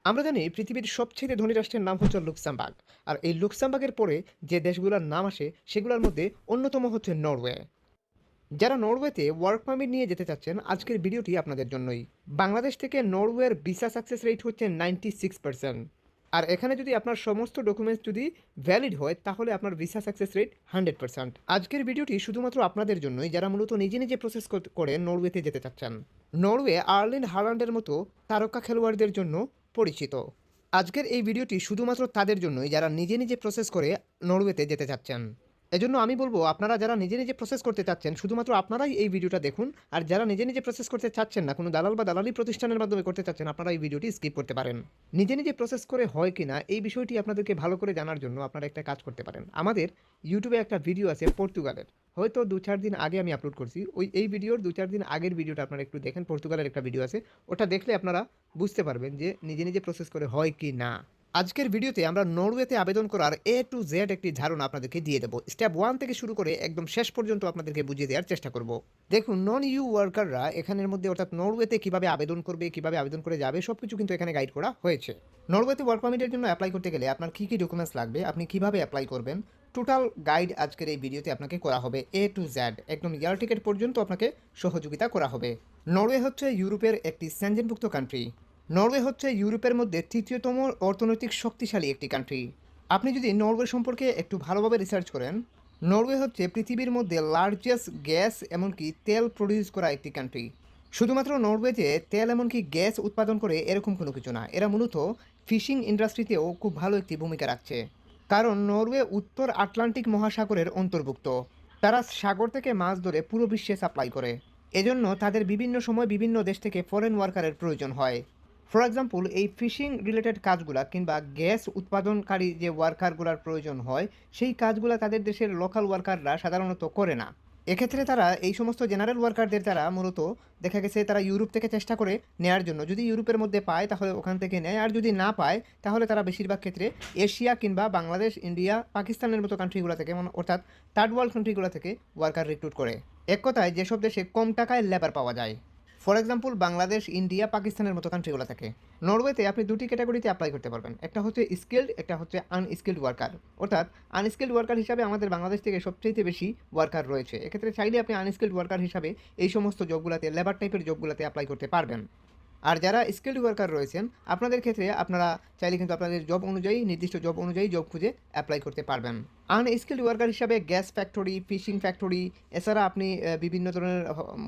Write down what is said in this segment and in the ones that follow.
আমরা জানি পৃথিবীর সবচেয়ে ধনী রাষ্ট্রের নাম হচ্ছে লুক্সেমবার্গ। আর এই লুক্সেমবার্গের পরে যে দেশগুলোর নাম আসে সেগুলোর মধ্যে অন্যতম হচ্ছে নরওয়ে। যারা নরওয়েতে ওয়ার্ক পারমিট নিয়ে যেতে চাচ্ছেন আজকের ভিডিওটি আপনাদের জন্যই। বাংলাদেশ থেকে নরওয়ের ভিসা সাকসেস রেট হচ্ছে 96%। আর এখানে যদি আপনার সমস্ত ডকুমেন্টস যদি ভ্যালিড হয় তাহলে আপনার ভিসা সাকসেস রেট 100%। আজকের ভিডিওটি শুধুমাত্র আপনাদের জন্যই যারা মূলত নিজে নিজে প্রসেস করে নরওয়েতে যেতে চাচ্ছেন। নরওয়ে আর্লিন হালান্ডের মতো তারকা খেলোয়াড়দের জন্য পরিচিত। আজকের এই ভিডিওটি শুধুমাত্র তাদের জন্যই যারা নিজে নিজে প্রসেস করে নরওয়েতে যেতে চাচ্ছেন। এজন্য আমি বলব আপনারা যারা নিজে নিজে প্রসেস করতে চাচ্ছেন শুধুমাত্র আপনারাই এই ভিডিওটা দেখুন। আর যারা নিজে নিজে প্রসেস করতে চাচ্ছেন না, কোনো দালাল বা দালালি প্রতিষ্ঠানের মাধ্যমে করতে চাচ্ছেন, আপনারা এই ভিডিওটি স্কিপ করতে পারেন। নিজে নিজে প্রসেস করে হয় কিনা এই বিষয়টি আপনাদেরকে ভালো করে জানার জন্য আপনারা একটা কাজ করতে পারেন। আমাদের ইউটিউবে একটা ভিডিও আছে পর্তুগালের, হয়তো 2-4 দিন আগে আমি আপলোড করছি। এই ভিডিওর 2-4 দিন আগের ভিডিওটা আপনারা একটু দেখেন। পর্তুগালের একটা ভিডিও আছে, ওটা দেখলে আপনারা বুঝতে পারবেন যে নিজে নিজে প্রসেস করে হয় কি না। আজকের ভিডিওতে আমরা নরওয়েতে আবেদন করার এ টু জেড একটি ধারণা আপনাদেরকে দিয়ে দেবো। স্টেপ 1 থেকে শুরু করে একদম শেষ পর্যন্ত আপনাদেরকে বুঝিয়ে দেওয়ার চেষ্টা করব। দেখুন, নন ইউ ওয়ার্কাররা এখানের মধ্যে অর্থাৎ নরওয়েতে কিভাবে আবেদন করবে, কিভাবে আবেদন করে যাবে, সব কিছু কিন্তু এখানে গাইড করা হয়েছে। নরওয়েতে ওয়ার্ক পারমিটের জন্য অ্যাপ্লাই করতে গেলে আপনার কী কী ডকুমেন্টস লাগবে, আপনি কিভাবে অ্যাপ্লাই করবেন, টোটাল গাইড আজকের এই ভিডিওতে আপনাকে করা হবে। এ টু জেড একদম এয়ার টিকেট পর্যন্ত আপনাকে সহযোগিতা করা হবে। নরওয়ে হচ্ছে ইউরোপের একটি সেনজেনভুক্ত কান্ট্রি। নরওয়ে হচ্ছে ইউরোপের মধ্যে তৃতীয়তম অর্থনৈতিক শক্তিশালী একটি কান্ট্রি। আপনি যদি নরওয়ে সম্পর্কে একটু ভালোভাবে রিসার্চ করেন, নরওয়ে হচ্ছে পৃথিবীর মধ্যে লার্জেস্ট গ্যাস এমনকি তেল প্রডিউস করা একটি কান্ট্রি। শুধুমাত্র নরওয়েতে তেল এমনকি গ্যাস উৎপাদন করে এরকম কোনো কিছু না, এরা মূলত ফিশিং ইন্ডাস্ট্রিতেও খুব ভালো একটি ভূমিকা রাখছে। কারণ নরওয়ে উত্তর আটলান্টিক মহাসাগরের অন্তর্ভুক্ত। তারা সাগর থেকে মাছ ধরে পুরো বিশ্বে সাপ্লাই করে। এজন্য তাদের বিভিন্ন সময় বিভিন্ন দেশ থেকে ফরেন ওয়ার্কারের প্রয়োজন হয়। ফর এক্সাম্পল, এই ফিশিং রিলেটেড কাজগুলা কিংবা গ্যাস উৎপাদনকারী যে ওয়ার্কারগুলার প্রয়োজন হয় সেই কাজগুলা তাদের দেশের লোকাল ওয়ার্কাররা সাধারণত করে না। এক্ষেত্রে তারা এই সমস্ত জেনারেল ওয়ার্কারদের তারা মূলত দেখা গেছে তারা ইউরোপ থেকে চেষ্টা করে নেয়ার জন্য, যদি ইউরোপের মধ্যে পায় তাহলে ওখান থেকে নেয়, আর যদি না পায় তাহলে তারা বেশিরভাগ ক্ষেত্রে এশিয়া কিংবা বাংলাদেশ, ইন্ডিয়া, পাকিস্তানের মতো কান্ট্রিগুলো থেকে, অর্থাৎ থার্ড ওয়ার্ল্ড কান্ট্রিগুলো থেকে ওয়ার্কার রিক্রুট করে। এক কথায় যেসব দেশে কম টাকায় লেবার পাওয়া যায়, ফর এক্সাম্পল বাংলাদেশ, ইন্ডিয়া, পাকিস্তানের মতো কান্ট্রিগুলো থাকে। নরওয়েতে আপনি দুটি ক্যাটাগরিতে অ্যাপ্লাই করতে পারবেন, একটা হচ্ছে স্কিল্ড, একটা হচ্ছে আনস্কিল্ড ওয়ার্কার। অর্থাৎ আনস্কিল্ড ওয়ার্কার হিসাবে আমাদের বাংলাদেশ থেকে সবচেয়ে বেশি ওয়ার্কার রয়েছে। এক্ষেত্রে চাইলে আপনি আনস্কিল্ড ওয়ার্কার হিসাবে এই সমস্ত জবগুলোতে, লেবার টাইপের জবগুলোতে অ্যাপ্লাই করতে পারবেন। আর যারা স্কিল্ড ওয়ার্কার রয়েছেন আপনাদের ক্ষেত্রে আপনারা চাইলে কিন্তু আপনাদের জব অনুযায়ী, নির্দিষ্ট জব অনুযায়ী জব খুঁজে অ্যাপ্লাই করতে পারবেন। আনস্কিল্ড ওয়ার্কার হিসাবে গ্যাস ফ্যাক্টরি, ফিশিং ফ্যাক্টরি, এছাড়া আপনি বিভিন্ন ধরনের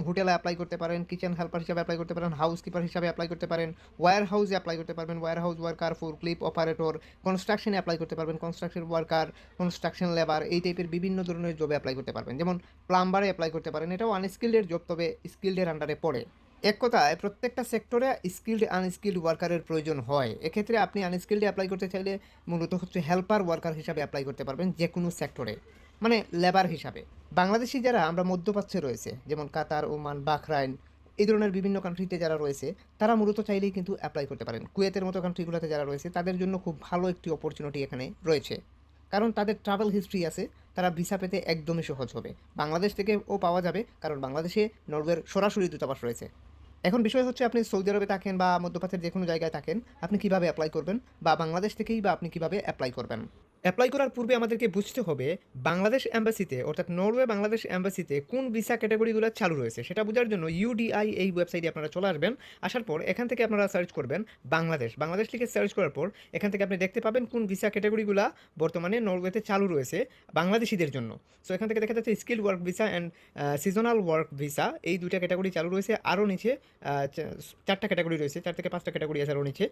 হোটেলে অ্যাপ্লাই করতে পারেন, কিচেন হেল্পার হিসাবে অ্যাপ্লাই করতে পারেন, হাউস কিপার হিসাবে অ্যাপ্লাই করতে পারেন, ওয়্যার হাউসে অ্যাপ্লাই করতে পারবেন, warehouse worker, forklift operator, কনস্ট্রাকশনে অ্যাপ্লাই করতে পারবেন, কনস্ট্রাকশন ওয়ার্কার, কনস্ট্রাকশন লেবার, এই টাইপের বিভিন্ন ধরনের জবে অ্যাপ্লাই করতে পারবেন। যেমন প্লাম্বারে অ্যাপ্লাই করতে পারেন, এটাও আনস্কিল্ডের জব, তবে স্কিল্ডের আন্ডারে পড়ে। এক কথায় প্রত্যেকটা সেক্টরে স্কিল্ড আনস্কিল্ড ওয়ার্কারের প্রয়োজন হয়। এক্ষেত্রে আপনি আনস্কিল্ডে অ্যাপ্লাই করতে চাইলে মূলত হচ্ছে হেল্পার ওয়ার্কার হিসাবে অ্যাপ্লাই করতে পারবেন যে কোনো সেক্টরে, মানে লেবার হিসাবে। বাংলাদেশি যারা আমরা মধ্যপ্রাচ্যে রয়েছে, যেমন কাতার, ওমান, বাহরাইন, এই ধরনের বিভিন্ন কান্ট্রিতে যারা রয়েছে তারা মূলত চাইলেই কিন্তু অ্যাপ্লাই করতে পারেন। কুয়েতের মতো কান্ট্রিগুলোতে যারা রয়েছে তাদের জন্য খুব ভালো একটি অপরচুনিটি এখানে রয়েছে, কারণ তাদের ট্রাভেল হিস্ট্রি আছে, তারা ভিসা পেতে একদমই সহজ হবে। বাংলাদেশ থেকেও পাওয়া যাবে, কারণ বাংলাদেশে নরওয়ের সরাসরি দূতাবাস রয়েছে। এখন বিষয় হচ্ছে আপনি সৌদি আরবে থাকেন বা মধ্যপ্রাচ্যের যে কোনো জায়গায় থাকেন, আপনি কিভাবে অ্যাপ্লাই করবেন, বা বাংলাদেশ থেকেই বা আপনি কিভাবে অ্যাপ্লাই করবেন। অ্যাপ্লাই করার পূর্বে আমাদেরকে বুঝতে হবে বাংলাদেশ এম্বাসিতে, অর্থাৎ নরওয়ে বাংলাদেশ এম্বাসিতে কোন ভিসা ক্যাটাগরিগুলো চালু রয়েছে সেটা বোঝার জন্য ইউডিআই এই ওয়েবসাইটে আপনারা চলে আসবেন। আসার পর এখান থেকে আপনারা সার্চ করবেন বাংলাদেশ। বাংলাদেশ লিখে সার্চ করার পর এখান থেকে আপনি দেখতে পাবেন কোন ভিসা ক্যাটাগরিগুলো বর্তমানে নরওয়েতে চালু রয়েছে বাংলাদেশিদের জন্য। সো এখান থেকে দেখা যাচ্ছে skill work visa and seasonal work visa, এই দুইটা ক্যাটাগরি চালু রয়েছে। আরও নিচে চারটা ক্যাটাগরি রয়েছে, 4 থেকে 5টা ক্যাটাগরি আছে আরও নিচে,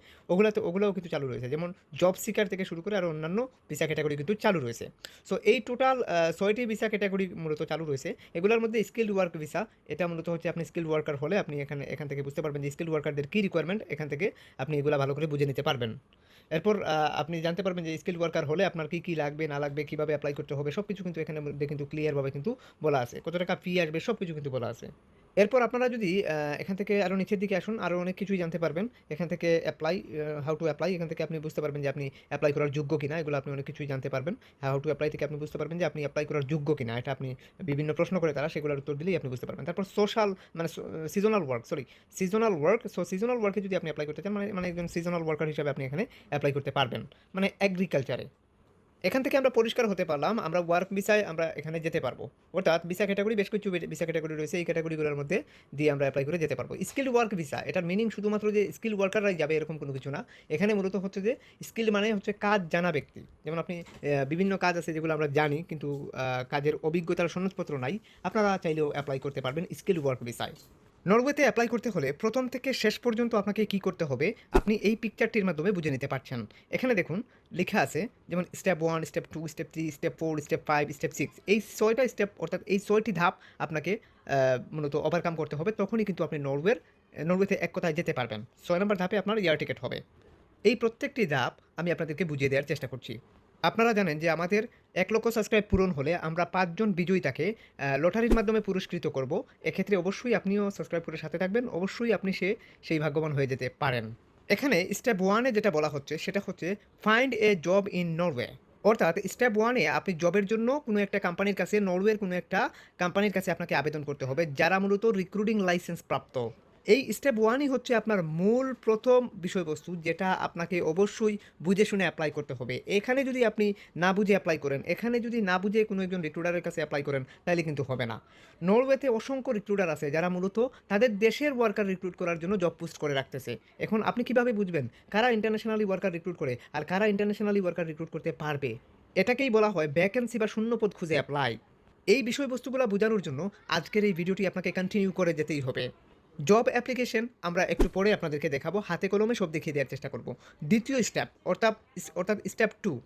ওগুলোও কিন্তু চালু রয়েছে। যেমন জব সিকার থেকে শুরু করে আরও অন্যান্য ভিসা ক্যাটাগরি কিন্তু চালু রয়েছে। সো এই টোটাল 6টি ভিসা ক্যাটাগরি মূলত চালু রয়েছে। এগুলোর মধ্যে স্কিল্ড ওয়ার্ক ভিসা, এটা মূলত হচ্ছে আপনি স্কিল্ড ওয়ার্কার হলে আপনি এখান থেকে বুঝতে পারবেন যে স্কিল্ড ওয়ার্কারদের কী রিকোয়ারমেন্ট, এখান থেকে আপনি এগুলো ভালো করে বুঝে নিতে পারবেন। এরপর আপনি জানতে পারবেন যে স্কিল্ড ওয়ার্কার হলে আপনার কী কী লাগবে না লাগবে, কীভাবে অ্যাপ্লাই করতে হবে, সব কিছু কিন্তু এখানে মধ্যে কিন্তু ক্লিয়ারভাবে কিন্তু বলা আছে। কত টাকা ফি আসবে সব কিছু কিন্তু বলা আছে। এরপর আপনারা যদি এখান থেকে আরও নিচের দিকে আসুন, আরও অনেক কিছুই জানতে পারবেন। এখান থেকে এপ্লাই, হাউ টু এপ্লাই, এখান থেকে আপনি বুঝতে পারবেন যে আপনি এপ্লাই করার যোগ্য কিনা, এগুলো আপনি অনেক কিছুই জানতে পারবেন। হাউ টু এপ্লাই থেকে আপনি বুঝতে পারবেন যে আপনি এপ্লাই করার যোগ্য কিনা। এটা আপনি বিভিন্ন প্রশ্ন করে তারা সেগুলোর উত্তর দিলেই আপনি বুঝতে পারবেন। তারপর সোশ্যাল মানে seasonal work, seasonal work. So seasonal ওয়ার্কে যদি আপনি এপ্লাই করতে চান, মানে একজন সিজনাল ওয়ার্কার হিসাবে আপনি এখানে এপ্লাই করতে পারবেন, মানে এগ্রিকালচারে। এখান থেকে আমরা পরিষ্কার হতে পারলাম, আমরা ওয়ার্ক ভিসায় আমরা এখানে যেতে পারবো। অর্থাৎ ভিসা ক্যাটাগরি বেশ কিছু ভিসা ক্যাটাগরি রয়েছে, এই ক্যাটাগরিগুলোর মধ্যে দিয়ে আমরা অ্যাপ্লাই করে যেতে পারবো। স্কিল্ড ওয়ার্ক ভিসা, এটার মিনিং শুধুমাত্র যে স্কিল্ড ওয়ার্কাররাই যাবে এরকম কোনো কিছু না। এখানে মূলত হচ্ছে যে স্কিল্ড মানে হচ্ছে কাজ জানা ব্যক্তি। যেমন আপনি বিভিন্ন কাজ আছে যেগুলো আমরা জানি, কিন্তু কাজের অভিজ্ঞতার সনদপত্র নাই, আপনারা চাইলেও অ্যাপ্লাই করতে পারবেন স্কিল্ড ওয়ার্ক ভিসায়। নরওয়েতে অ্যাপ্লাই করতে হলে প্রথম থেকে শেষ পর্যন্ত আপনাকে কী করতে হবে আপনি এই পিকচারটির মাধ্যমে বুঝে নিতে পারছেন। এখানে দেখুন লেখা আছে যেমন step 1, step 2, step 3, step 4, step 5, step 6, এই 6টা স্টেপ, অর্থাৎ এই 6টি ধাপ আপনাকে মূলত ওভারকাম করতে হবে। তখনই কিন্তু আপনি নরওয়েতে এক কথায় যেতে পারবেন। 6 নম্বর ধাপে আপনার এয়ার টিকেট হবে। এই প্রত্যেকটি ধাপ আমি আপনাদেরকে বুঝিয়ে দেওয়ার চেষ্টা করছি। আপনারা জানেন যে আমাদের 1,00,000 সাবস্ক্রাইব পূরণ হলে আমরা 5 জন বিজয়ীতাকে লটারির মাধ্যমে পুরস্কৃত করব। এক্ষেত্রে অবশ্যই আপনিও সাবস্ক্রাইব করে সাথে থাকবেন। অবশ্যই আপনি সেই ভাগ্যবান হয়ে যেতে পারেন। এখানে স্টেপ 1 এ যেটা বলা হচ্ছে সেটা হচ্ছে find a job in Norway. অর্থাৎ স্টেপ 1 এ আপনি জবের জন্য কোনো একটা কোম্পানির কাছে, নরওয়ের কোনো একটা কোম্পানির কাছে আপনাকে আবেদন করতে হবে, যারা মূলত রিক্রুটিং লাইসেন্স প্রাপ্ত। এই স্টেপ 1ই হচ্ছে আপনার মূল প্রথম বিষয়বস্তু, যেটা আপনাকে অবশ্যই বুঝে শুনে অ্যাপ্লাই করতে হবে। এখানে যদি আপনি না বুঝে অ্যাপ্লাই করেন, এখানে যদি না বুঝে কোনো একজন রিক্রুটারের কাছে অ্যাপ্লাই করেন, তাহলে কিন্তু হবে না। নরওয়েতে অসংখ্য রিক্রুটার আছে যারা মূলত তাদের দেশের ওয়ার্কার রিক্রুট করার জন্য জব পোস্ট করে রাখতেছে। এখন আপনি কিভাবে বুঝবেন কারা ইন্টারন্যাশনালি ওয়ার্কার রিক্রুট করে আর কারা ইন্টারন্যাশনালি ওয়ার্কার রিক্রুট করতে পারবে? এটাকেই বলা হয় ভ্যাকেন্সি বা শূন্যপদ খুঁজে অ্যাপ্লাই। এই বিষয়বস্তুগুলো বোঝানোর জন্য আজকের এই ভিডিওটি আপনাকে কন্টিনিউ করে যেতেই হবে। জব অ্যাপ্লিকেশন আমরা একটু পরে আপনাদেরকে দেখাবো, হাতে কলমে সব দেখিয়ে দেওয়ার চেষ্টা করব। দ্বিতীয় স্টেপ অর্থাৎ স্টেপ 2,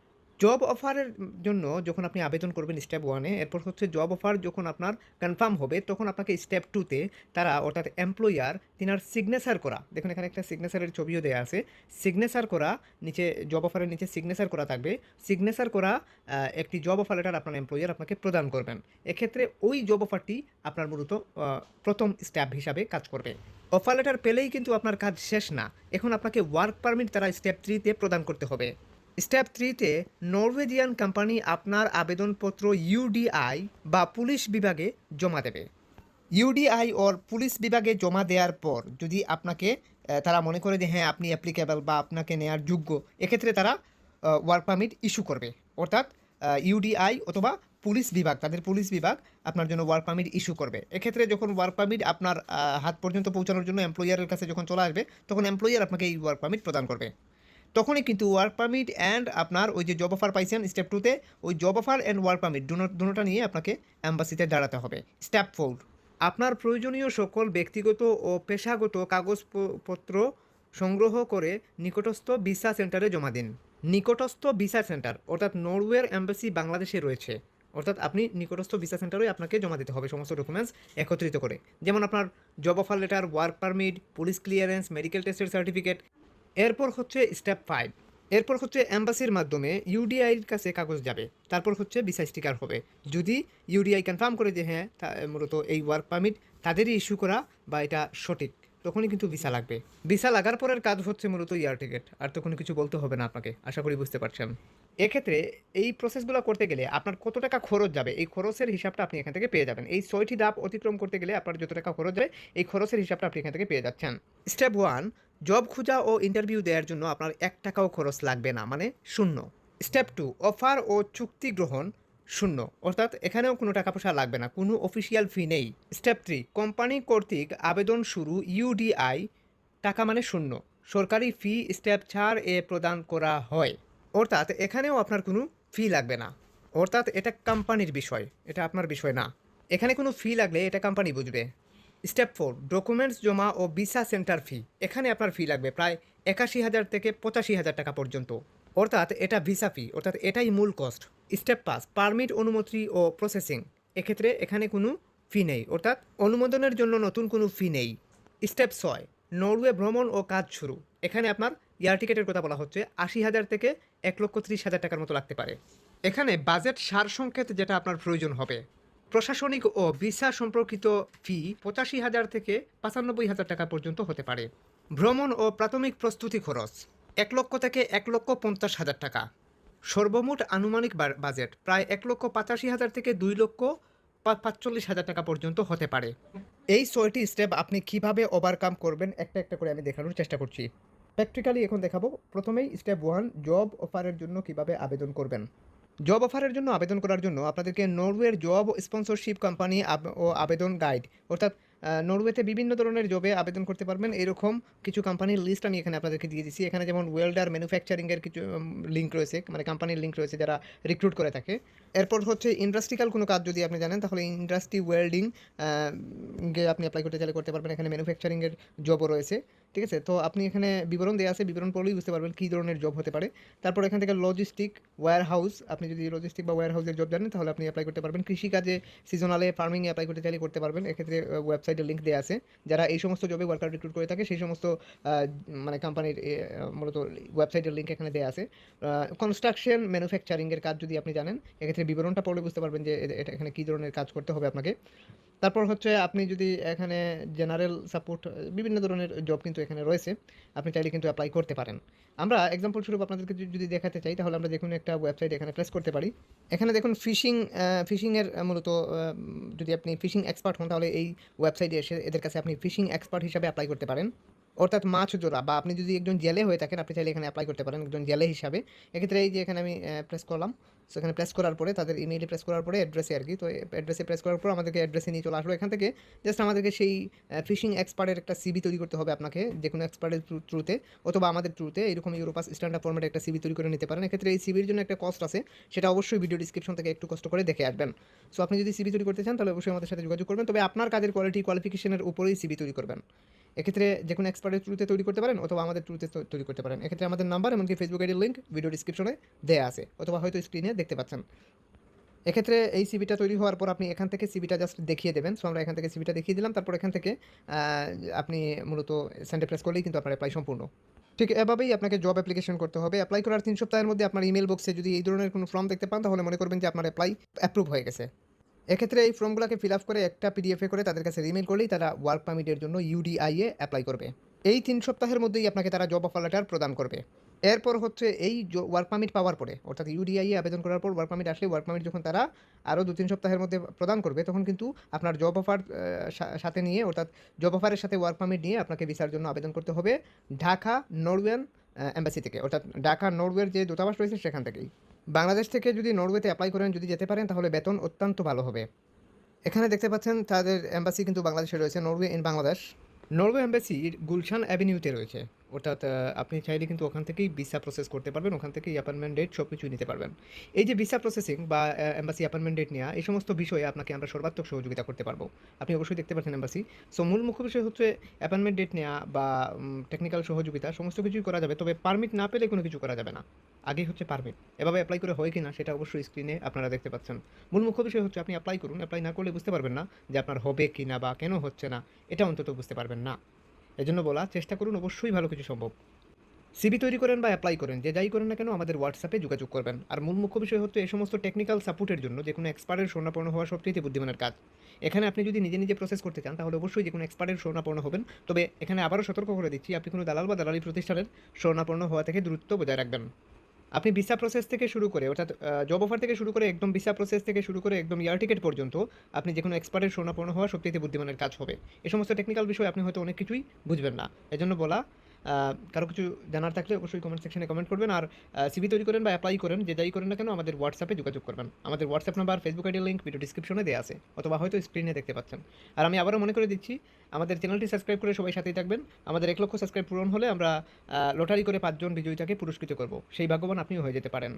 জব অফারের জন্য যখন আপনি আবেদন করবেন স্টেপ 1 এ, এরপর হচ্ছে জব অফার যখন আপনার কনফার্ম হবে তখন আপনাকে স্টেপ 2 তে তারা অর্থাৎ এমপ্লয়ার তিনার সিগনেচার করা, দেখুন এখানে একটা সিগনেচারের ছবিও দেওয়া আছে, সিগনেচার করা নিচে জব অফারের নিচে সিগনেচার করা থাকবে। সিগনেচার করা একটি জব অফার লেটার আপনার এমপ্লয়ার আপনাকে প্রদান করবেন। এক্ষেত্রে ওই জব অফারটি আপনার মূলত প্রথম স্টেপ হিসাবে কাজ করবে। অফার লেটার পেলেই কিন্তু আপনার কাজ শেষ না, এখন আপনাকে ওয়ার্ক পারমিট তারা স্টেপ 3 তে প্রদান করতে হবে। স্টেপ 3 তে নরওয়েজিয়ান কোম্পানি আপনার আবেদনপত্র ইউডিআই বা পুলিশ বিভাগে জমা দেবে। ইউডিআই ওর পুলিশ বিভাগে জমা দেওয়ার পর যদি আপনাকে তারা মনে করে যে হ্যাঁ আপনি অ্যাপ্লিকেবল বা আপনাকে নেওয়ার যোগ্য, এক্ষেত্রে তারা ওয়ার্ক পারমিট ইস্যু করবে। অর্থাৎ ইউডিআই অথবা পুলিশ বিভাগ, তাদের পুলিশ বিভাগ আপনার জন্য ওয়ার্ক পারমিট ইস্যু করবে। এক্ষেত্রে যখন ওয়ার্ক পারমিট আপনার হাত পর্যন্ত পৌঁছানোর জন্য এমপ্লয়ারের কাছে যখন চলে আসবে, তখন এমপ্লয়ার আপনাকে এই ওয়ার্ক পারমিট প্রদান করবে। তখনই কিন্তু ওয়ার্ক পারমিট অ্যান্ড আপনার ওই যে জব অফার পাইছেন স্টেপ 2 তে, ওই job offer and work permit দুটোটা নিয়ে আপনাকে অ্যাম্বাসিতে দাঁড়াতে হবে। স্টেপ 4, আপনার প্রয়োজনীয় সকল ব্যক্তিগত ও পেশাগত কাগজপত্র সংগ্রহ করে নিকটস্থ ভিসা সেন্টারে জমা দিন। নিকটস্থ ভিসা সেন্টার অর্থাৎ নরওয়ের এম্বাসি বাংলাদেশে রয়েছে, অর্থাৎ আপনি নিকটস্থ ভিসা সেন্টারে আপনাকে জমা দিতে হবে সমস্ত ডকুমেন্টস একত্রিত করে, যেমন আপনার job offer letter, work permit, police clearance, medical টেস্টের সার্টিফিকেট। এরপর হচ্ছে স্টেপ 5, এরপর হচ্ছে অ্যাম্বাসির মাধ্যমে ইউডিআইয়ের কাছে কাগজ যাবে, তারপর হচ্ছে ভিসা স্টিকার হবে। যদি ইউডিআই কনফার্ম করে যে হ্যাঁ মূলত এই ওয়ার্ক পারমিট তাদেরই ইস্যু করা বা এটা সঠিক, তখনই কিন্তু ভিসা লাগবে। ভিসা লাগার পরের কাজ হচ্ছে মূলত এয়ার টিকিট, আর তো কোনো কিছু বলতে হবে না আপনাকে, আশা করি বুঝতে পারছেন। এক্ষেত্রে এই প্রসেসগুলো করতে গেলে আপনার কত টাকা খরচ যাবে এই খরচের হিসাবটা আপনি এখান থেকে পেয়ে যাবেন। এই 6টি ধাপ অতিক্রম করতে গেলে আপনার যত টাকা খরচ যায় এই খরচের হিসাবটা আপনি এখান থেকে পেয়ে যাচ্ছেন। স্টেপ 1, জব খোঁজা ও ইন্টারভিউ দেওয়ার জন্য আপনার 1 টাকাও খরচ লাগবে না, মানে শূন্য। স্টেপ 2, অফার ও চুক্তি গ্রহণ শূন্য, অর্থাৎ এখানেও কোনো টাকা পয়সা লাগবে না, কোনো অফিসিয়াল ফি নেই। স্টেপ 3, কোম্পানি কর্তৃক আবেদন শুরু ইউডিআই, টাকা মানে শূন্য, সরকারি ফি স্টেপ 4 এ প্রদান করা হয়, অর্থাৎ এখানেও আপনার কোনো ফি লাগবে না। অর্থাৎ এটা কোম্পানির বিষয়, এটা আপনার বিষয় না। এখানে কোনো ফি লাগলে এটা কোম্পানি বুঝবে। স্টেপ 4, ডকুমেন্টস জমা ও ভিসা সেন্টার ফি, এখানে আপনার ফি লাগবে প্রায় 81,000 থেকে 85,000 টাকা পর্যন্ত, অর্থাৎ এটা ভিসা ফি, অর্থাৎ এটাই মূল কস্ট। স্টেপ 5, পারমিট অনুমতি ও প্রসেসিং, এক্ষেত্রে এখানে কোনো ফি নেই, অর্থাৎ অনুমোদনের জন্য নতুন কোনো ফি নেই। স্টেপ 6, নরওয়ে ভ্রমণ ও কাজ শুরু, এখানে আপনার এয়ার টিকেটের কথা বলা হচ্ছে, 80,000 থেকে 1,30,000 টাকার মতো লাগতে পারে। এখানে বাজেট সারসংক্ষেপ যেটা আপনার প্রয়োজন হবে, প্রশাসনিক ও ভিসা সম্পর্কিত ফি ৮৫,০০০ থেকে ৯৫,০০০ টাকা পর্যন্ত হতে পারে। ভ্রমণ ও প্রাথমিক প্রস্তুতি খরচ ১,০০,০০০ থেকে ১,৫০,০০০ টাকা। সর্বমোট আনুমানিক বাজেট প্রায় ১,৮৫,০০০ থেকে ২,৪৫,০০০ টাকা পর্যন্ত হতে পারে। এই ৬টি স্টেপ আপনি কিভাবে ওভারকাম করবেন একটা একটা করে আমি দেখানোর চেষ্টা করছি। প্র্যাকটিক্যালি এখন দেখাবো। প্রথমেই স্টেপ 1, জব অফারের জন্য কিভাবে আবেদন করবেন। জব অফারের জন্য আবেদন করার জন্য আপনাদেরকে নরওয়ের জব স্পন্সরশিপ কোম্পানি ও আবেদন গাইড, অর্থাৎ নরওয়েতে বিভিন্ন ধরনের জবে আবেদন করতে পারবেন এরকম কিছু কোম্পানির লিস্ট আমি এখানে আপনাদেরকে দিয়ে দিচ্ছি। এখানে যেমন ওয়েল্ডার ম্যানুফ্যাকচারিংয়ের কিছু লিঙ্ক রয়েছে, মানে কোম্পানির লিঙ্ক রয়েছে যারা রিক্রুট করে থাকে। এরপর হচ্ছে ইন্ডাস্ট্রিক্যাল কোনো কাজ যদি আপনি জানেন তাহলে ইন্ডাস্ট্রি ওয়েল্ডিং আপনি অ্যাপ্লাই করতে চাইলে করতে পারবেন। এখানে ম্যানুফ্যাকচারিংয়ের জবও রয়েছে, ঠিক আছে। তো আপনি এখানে বিবরণ দেওয়া আছে, বিবরণ পড়লেই বুঝতে পারবেন কী ধরনের জব হতে পারে। তারপর এখান থেকে লজিস্টিক ওয়্যার হাউস, আপনি যদি লজিস্টিক বা ওয়্যার হাউসের জব জানেন তাহলে আপনি অ্যাপ্লাই করতে পারবেন। কৃষিকাজে সিজনালে ফার্মিংয়ে অ্যাপ্লাই করতে চাইলে করতে পারবেন। এক্ষেত্রে ওয়েবসাইটের লিঙ্ক দেওয়া আছে। যারা এই সমস্ত জবে ওয়ার্কার রিক্রুট করে থাকে সেই সমস্ত মানে কোম্পানির মূলত ওয়েবসাইটের লিঙ্ক এখানে দেওয়া আছে। কনস্ট্রাকশন ম্যানুফ্যাকচারিংয়ের কাজ যদি আপনি জানেন এক্ষেত্রে বিবরণটা পড়লে বুঝতে পারবেন যে এটা এখানে কী ধরনের কাজ করতে হবে আপনাকে। তারপর হচ্ছে আপনি যদি এখানে জেনারেল সাপোর্ট বিভিন্ন ধরনের জব কিন্তু এখানে রয়েছে, আপনি চাইলে কিন্তু অ্যাপ্লাই করতে পারেন। আমরা এক্সাম্পল স্বরূপ আপনাদেরকে যদি দেখাতে চাই তাহলে আমরা দেখুন একটা ওয়েবসাইট এখানে প্রেস করতে পারি। এখানে দেখুন ফিশিংয়ের মূলত যদি আপনি ফিশিং এক্সপার্ট হন তাহলে এই ওয়েবসাইটে এসে এদের কাছে আপনি ফিশিং এক্সপার্ট হিসাবে অ্যাপ্লাই করতে পারেন, অর্থাৎ মাছ ধরা। বা আপনি যদি একজন জেলে হয়ে থাকেন আপনি চাইলে এখানে অ্যাপ্লাই করতে পারেন একজন জেলে হিসাবে। এক্ষেত্রে এই যে এখানে আমি প্রেস করলাম, সো এখানে প্রেস করার পরে তাদের ইমেইলে প্রেস করার পরে অ্যাড্রেসে আর কি, তো অ্যাড্রেসে প্রেস করার পর আমাদেরকে অ্যাড্রেসে নিয়ে চলে আসলো। এখান থেকে জাস্ট আমাদেরকে সেই ফিশিং এক্সপার্টের একটা সিভি তৈরি করতে হবে আপনাকে, যে কোনো এক্সপার্টের থ্রুতে অথবা আমাদের থ্রুতে এরকম ইউরোপাস স্ট্যান্ডার্ড ফরম্যাটে একটা সিভি তৈরি করে নিতে পারেন। এক্ষেত্রে এই সিভির জন্য একটা কস্ট আছে, সেটা অবশ্যই ভিডিও ডিসক্রিপশন থেকে একটু কষ্ট করে দেখে আসবেন। সো আপনি যদি সিভি তৈরি করতে চান তাহলে অবশ্যই আমাদের সাথে যোগাযোগ করবেন, তবে আপনার কাজের কোয়ালিফিকেশনের উপরেই সিভি তৈরি করবেন। এক্ষেত্রে যে কোনো এক্সপার্টের থ্রুতে তৈরি করতে পারেন অথবা আমাদের থ্রুতে তৈরি করতে পারেন। এক্ষেত্রে আমাদের নাম্বার এমনকি ফেসবুক আইডির লিঙ্ক ভিডিও ডিসক্রিপশনে দেওয়া আছে অথবা হয়তো স্ক্রিনে দেখতে পাচ্ছেন। এক্ষেত্রে এই সিভিটা তৈরি হওয়ার পর আপনি এখান থেকে সিভিটা জাস্ট দেখিয়ে দেবেন। সো আমরা এখান থেকে সিভিটা দেখিয়ে দিলাম, তারপর এখান থেকে আপনি মূলত সেন্ডে প্রেস করলেই কিন্তু আপনার অ্যাপ্লাই সম্পূর্ণ। ঠিক এভাবেই আপনাকে জব অ্যাপ্লিকেশন করতে হবে। অ্যাপ্লাই করার 3 সপ্তাহের মধ্যে আপনার ইমেল বক্সে যদি এই ধরনের কোনো ফর্ম দেখতে পান তাহলে মনে করবেন যে আপনার অ্যাপ্রুভ হয়ে গেছে। এক্ষেত্রে এই ফর্মগুলোকে ফিল আপ করে একটা পিডিএফে করে তাদের কাছে রিমেল করলেই তারা ওয়ার্ক পারমিটের জন্য ইউডিআই-এ অ্যাপ্লাই করবে। এই 3 সপ্তাহের মধ্যেই আপনাকে তারা জব অফার লেটার প্রদান করবে। এরপর হচ্ছে এই ওয়ার্ক পারমিট পাওয়ার পরে, অর্থাৎ ইউডিআই-এ আবেদন করার পর ওয়ার্ক পারমিট আসলে ওয়ার্ক পারমিট যখন তারা আরও 2-3 সপ্তাহের মধ্যে প্রদান করবে তখন কিন্তু আপনার জব অফার সাথে নিয়ে, অর্থাৎ জব অফারের সাথে ওয়ার্ক পারমিট নিয়ে আপনাকে ভিসার জন্য আবেদন করতে হবে ঢাকা নরওয়েন এম্বাসি থেকে, অর্থাৎ ঢাকা নরওয়ের যে দূতাবাস রয়েছে সেখান থেকেই। বাংলাদেশ থেকে যদি নরওয়েতে অ্যাপ্লাই করেন, যদি যেতে পারেন তাহলে বেতন অত্যন্ত ভালো হবে। এখানে দেখতে পাচ্ছেন তাদের এম্বাসি কিন্তু বাংলাদেশে রয়েছে, Norway in Bangladesh. Norway embassy Gulshan অ্যাভিনিউতে রয়েছে, অর্থাৎ আপনি চাইলে কিন্তু ওখান থেকেই ভিসা প্রসেস করতে পারবেন, ওখান থেকেই অ্যাপয়েন্টমেন্ট ডেট সব কিছুই নিতে পারবেন। এই যে ভিসা প্রসেসিং বা এম্বাসি অ্যাপয়েন্টমেন্ট ডেট নেওয়া, এই সমস্ত বিষয়ে আপনাকে আমরা সর্বাত্মক সহযোগিতা করতে পারবো। আপনি অবশ্যই দেখতে পাচ্ছেন এম্বাসি। সো মূল মুখ্য বিষয় হচ্ছে অ্যাপয়েন্টমেন্ট ডেট নেওয়া বা টেকনিক্যাল সহযোগিতা সমস্ত কিছুই করা যাবে, তবে পারমিট না পেলে কোনো কিছু করা যাবে না। আগেই হচ্ছে পারমিট, এভাবে অ্যাপ্লাই করে হয় কি না সেটা অবশ্যই স্ক্রিনে আপনারা দেখতে পাচ্ছেন। মূল মুখ্য বিষয় হচ্ছে আপনি অ্যাপ্লাই করুন, অ্যাপ্লাই না করলে বুঝতে পারবেন না যে আপনার হবে কি না বা কেন হচ্ছে না, এটা অন্তত বুঝতে পারবেন না। এজন্য বলা, চেষ্টা করুন, অবশ্যই ভালো কিছু সম্ভব। সিভি তৈরি করেন বা অ্যাপ্লাই করেন, যে যাই করেন না কেন আমাদের হোয়াটসঅ্যাপে যোগাযোগ করবেন। আর মূল মুখ্য বিষয় হচ্ছে এই সমস্ত টেকনিক্যাল সাপোর্টের জন্য যে কোনো এক্সপার্টের শরণাপন্ন হওয়া সবচেয়ে বুদ্ধিমানের কাজ। এখানে আপনি যদি নিজে নিজে প্রসেস করতে চান তাহলে অবশ্যই যে কোনো এক্সপার্টের শরণাপন্ন হবেন, তবে এখানে আবারও সতর্ক করে দিচ্ছি আপনি কোনো দালাল বা দালালি প্রতিষ্ঠানের শরণাপন্ন হওয়া থেকে দূরত্ব বজায় রাখবেন। আপনি ভিসা প্রসেস থেকে শুরু করে, অর্থাৎ জব অফার থেকে শুরু করে একদম ভিসা প্রসেস থেকে শুরু করে একদম এয়ার টিকেট পর্যন্ত আপনি যে কোনো এক্সপার্টের শরণাপন্ন হওয়া সবচেয়ে বুদ্ধিমানের কাজ হবে। এই সমস্ত টেকনিক্যাল বিষয় আপনি হয়তো অনেক কিছুই বুঝবেন না, এজন্য বলা। কারো কিছু জানার থাকলে অবশ্যই কমেন্ট সেকশনে কমেন্ট করবেন। আর সিভি তৈরি করেন বা অ্যাপ্লাই করেন, যে যাই করেন না কেন আমাদের হোয়াটসঅ্যাপে যোগাযোগ করবেন। আমাদের হোয়াটসঅ্যাপ নাম্বার, ফেসবুক আইডির লিঙ্ক ভিডিও ডিসক্রিপশনে দেওয়া আছে অথবা হয়তো স্ক্রিনে দেখতে পাচ্ছেন। আর আমি আবারও মনে করে দিচ্ছি আমাদের চ্যানেলটি সাবস্ক্রাইব করে সবাই সাথেই থাকবেন। আমাদের 1 লক্ষ সাবস্ক্রাইব পূরণ হলে আমরা লটারি করে 5 জন বিজয়ীটাকে পুরস্কৃত করব, সেই ভাগ্যবান আপনিও হয়ে যেতে পারেন।